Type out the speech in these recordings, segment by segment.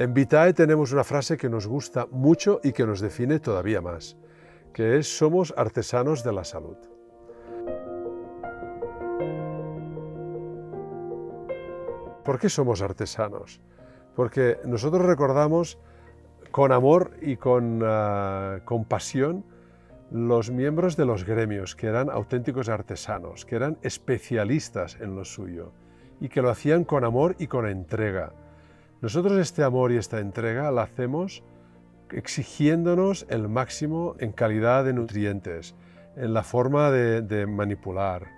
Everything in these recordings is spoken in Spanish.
En Vitae tenemos una frase que nos gusta mucho y que nos define todavía más, que es: somos artesanos de la salud. ¿Por qué somos artesanos? Porque nosotros recordamos con amor y con pasión los miembros de los gremios, que eran auténticos artesanos, que eran especialistas en lo suyo y que lo hacían con amor y con entrega. Nosotros este amor y esta entrega la hacemos exigiéndonos el máximo en calidad de nutrientes, en la forma de manipular,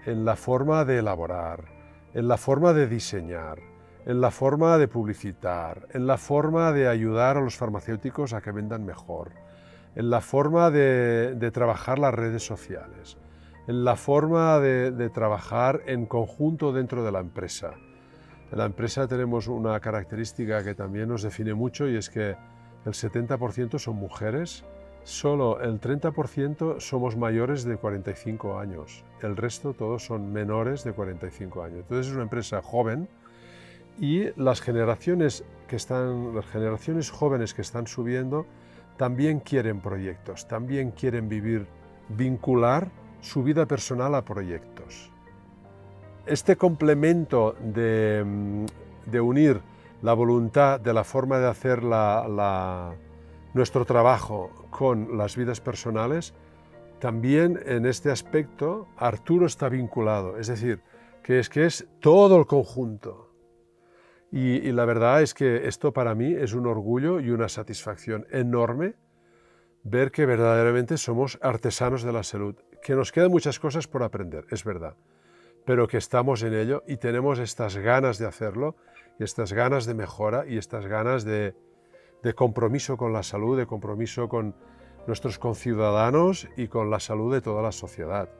en la forma de elaborar, en la forma de diseñar, en la forma de publicitar, en la forma de ayudar a los farmacéuticos a que vendan mejor, en la forma de trabajar las redes sociales, en la forma de trabajar en conjunto dentro de la empresa. En la empresa tenemos una característica que también nos define mucho, y es que el 70% son mujeres, solo el 30% somos mayores de 45 años, el resto todos son menores de 45 años. Entonces es una empresa joven, y las generaciones jóvenes que están subiendo también quieren proyectos, también quieren vincular su vida personal a proyectos. Este complemento de unir la voluntad de la forma de hacer nuestro trabajo con las vidas personales, también en este aspecto Arturo está vinculado, es decir, que es todo el conjunto. Y la verdad es que esto para mí es un orgullo y una satisfacción enorme ver que verdaderamente somos artesanos de la salud, que nos quedan muchas cosas por aprender, es verdad, pero que estamos en ello y tenemos estas ganas de hacerlo, y estas ganas de mejora y estas ganas de compromiso con la salud, de compromiso con nuestros conciudadanos y con la salud de toda la sociedad.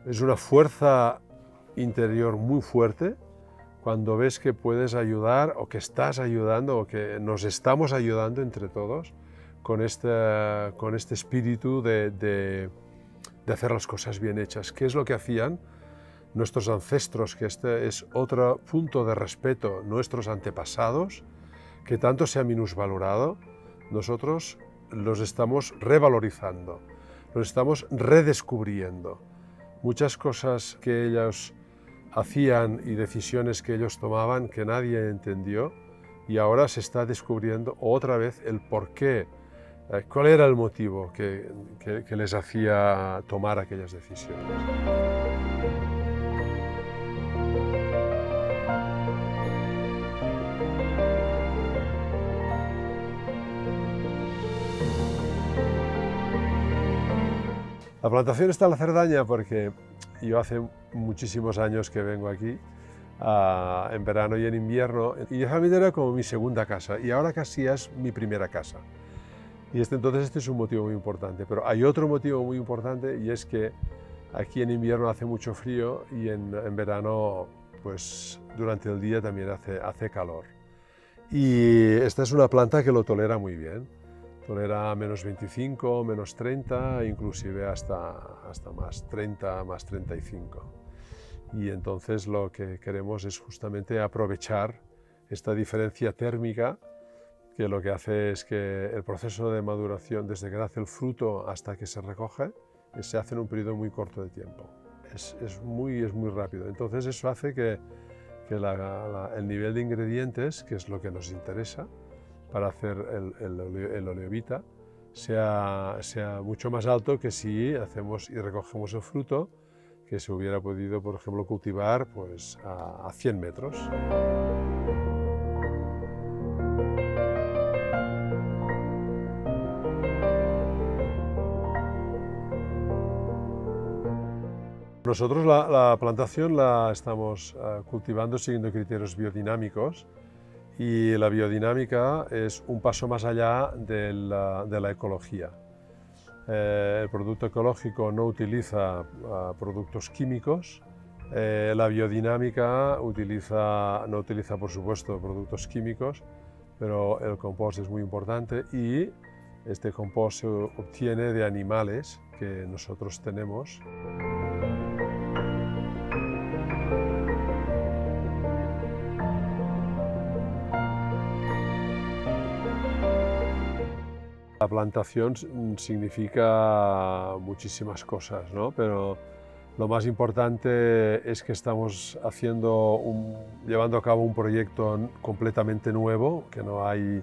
Es una fuerza interior muy fuerte cuando ves que puedes ayudar, o que estás ayudando, o que nos estamos ayudando entre todos con este espíritu de hacer las cosas bien hechas, que es lo que hacían nuestros ancestros, que este es otro punto de respeto, nuestros antepasados, que tanto se ha minusvalorado. Nosotros los estamos revalorizando, los estamos redescubriendo. Muchas cosas que ellos hacían y decisiones que ellos tomaban que nadie entendió, y ahora se está descubriendo otra vez el porqué, cuál era el motivo que les hacía tomar aquellas decisiones. La plantación está en la Cerdaña porque yo hace muchísimos años que vengo aquí, en verano y en invierno, y realmente era como mi segunda casa, y ahora casi es mi primera casa. Y entonces este es un motivo muy importante, pero hay otro motivo muy importante, y es que aquí en invierno hace mucho frío, y en verano, pues durante el día también hace calor. Y esta es una planta que lo tolera muy bien. Tolera menos 25, menos 30, inclusive hasta más 30, más 35. Y entonces lo que queremos es justamente aprovechar esta diferencia térmica, que lo que hace es que el proceso de maduración, desde que nace el fruto hasta que se recoge, se hace en un periodo muy corto de tiempo. Es muy rápido. Entonces eso hace que el nivel de ingredientes, que es lo que nos interesa para hacer el oleovita, sea mucho más alto que si hacemos y recogemos el fruto, que se hubiera podido, por ejemplo, cultivar pues, a 100 metros. Nosotros la plantación la estamos cultivando siguiendo criterios biodinámicos, y la biodinámica es un paso más allá de la ecología. El producto ecológico no utiliza productos químicos, la biodinámica no utiliza, por supuesto, productos químicos, pero el compost es muy importante, y este compost se obtiene de animales que nosotros tenemos. La plantación significa muchísimas cosas, ¿no? Pero lo más importante es que estamos llevando a cabo un proyecto completamente nuevo, que no hay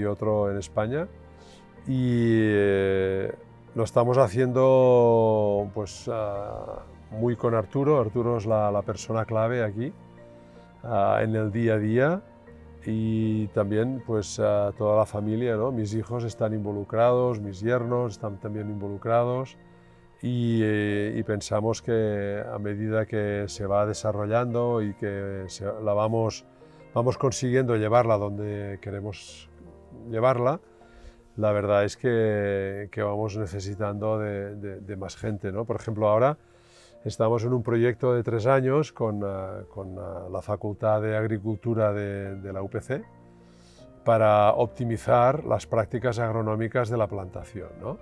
otro en España, y lo estamos haciendo pues, muy con Arturo. Arturo es la persona clave aquí en el día a día, y también pues, toda la familia, ¿no? Mis hijos están involucrados, mis yernos están también involucrados, y pensamos que a medida que se va desarrollando y que vamos consiguiendo llevarla donde queremos llevarla, la verdad es que vamos necesitando de más gente, ¿no? Por ejemplo, ahora estamos en un proyecto de 3 años con la Facultad de Agricultura de la UPC para optimizar las prácticas agronómicas de la plantación, ¿no?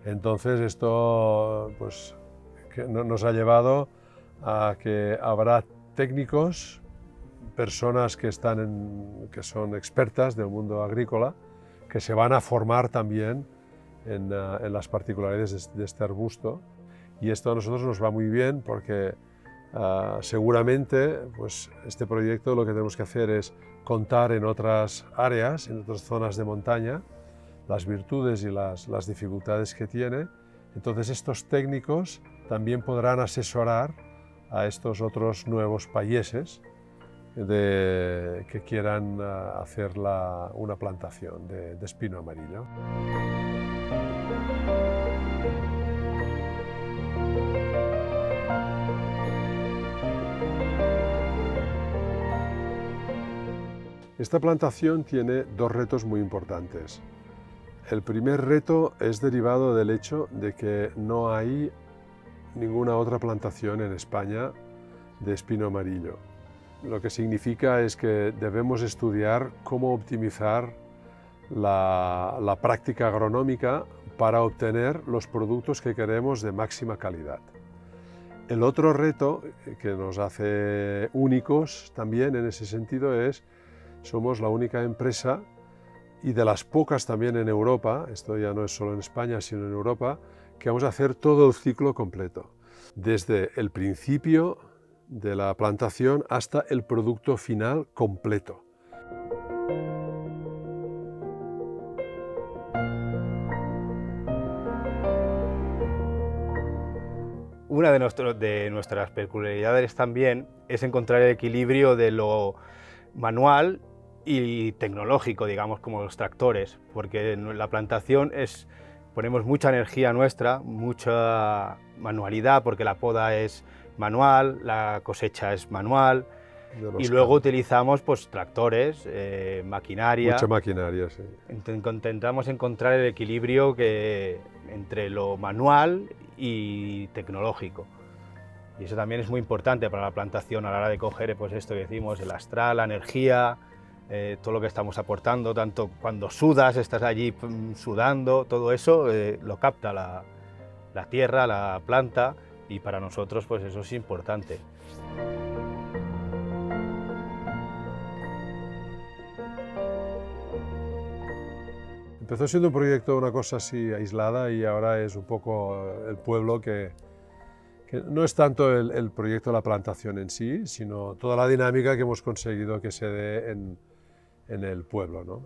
Entonces esto pues, nos ha llevado a que habrá técnicos, personas que son expertas del mundo agrícola, que se van a formar también en las particularidades de este arbusto. Y esto a nosotros nos va muy bien porque seguramente pues, este proyecto lo que tenemos que hacer es contar en otras áreas, en otras zonas de montaña, las virtudes y las dificultades que tiene. Entonces estos técnicos también podrán asesorar a estos otros nuevos países que quieran hacer una plantación de espino amarillo. Esta plantación tiene 2 retos muy importantes. El primer reto es derivado del hecho de que no hay ninguna otra plantación en España de espino amarillo. Lo que significa es que debemos estudiar cómo optimizar la práctica agronómica para obtener los productos que queremos de máxima calidad. El otro reto que nos hace únicos también en ese sentido es somos la única empresa, y de las pocas también en Europa, esto ya no es solo en España, sino en Europa, que vamos a hacer todo el ciclo completo, desde el principio de la plantación hasta el producto final completo. Una de nuestras peculiaridades también es encontrar el equilibrio de lo manual y tecnológico, digamos, como los tractores, porque en la plantación ponemos mucha energía nuestra, mucha manualidad, porque la poda es manual, la cosecha es manual, y luego utilizamos pues, tractores, maquinaria. Mucha maquinaria, sí. Intentamos encontrar el equilibrio entre lo manual y tecnológico. Y eso también es muy importante para la plantación a la hora de coger pues esto que decimos, el astral, la energía, todo lo que estamos aportando, tanto cuando sudas, estás allí sudando, todo eso lo capta la tierra, la planta, y para nosotros pues eso es importante. Empezó siendo un proyecto, una cosa así aislada, y ahora es un poco el pueblo que no es tanto el proyecto de la plantación en sí, sino toda la dinámica que hemos conseguido que se dé en el pueblo, ¿no?